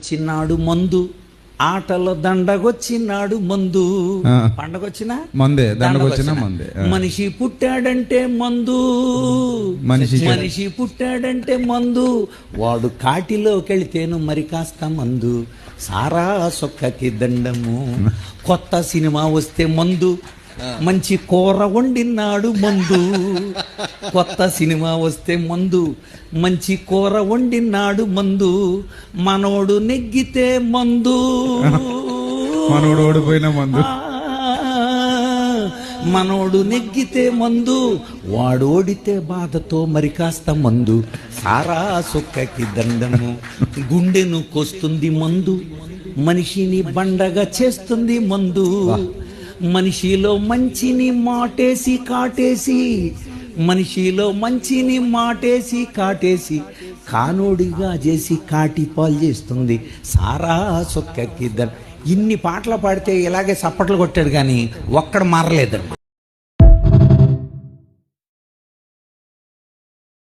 చిన్నాడు మందు ఆటలో దండగొచ్చినాడు మందు. పండగొచ్చినా మందే, దండగొచ్చినా మందే. మనిషి పుట్టాడంటే మందు, మనిషి పుట్టాడంటే మందు. వాడు కాటిలోకెళ్తేను మరి కాస్త మందు. సారా సొక్కకి దండము. కొత్త సినిమా వస్తే మందు, మంచి కూర వండినాడు మందు. కొత్త సినిమా వస్తే మందు, మంచి కూర వండినాడు మందు. మనోడు నెగ్గితే మందు, మనోడు ఓడిపోయిన మందు. మనోడు నెగ్గితే మందు, వాడు ఓడితే బాధతో మరి కాస్త మందు. సారా సొక్కకి దండము. గుండెను కోస్తుంది మందు, మనిషిని బండగా చేస్తుంది మందు. మనిషిలో మంచిని మాటేసి కాటేసి, మనిషిలో మంచిని మాటేసి కాటేసి, కానోడిగా చేసి కాటి పాలు చేస్తుంది. సారా సొక్కకి ఇన్ని పాటలు పాడితే ఇలాగే చప్పట్లు కొట్టాడు కానీ ఒక్కడ మారలేదండి.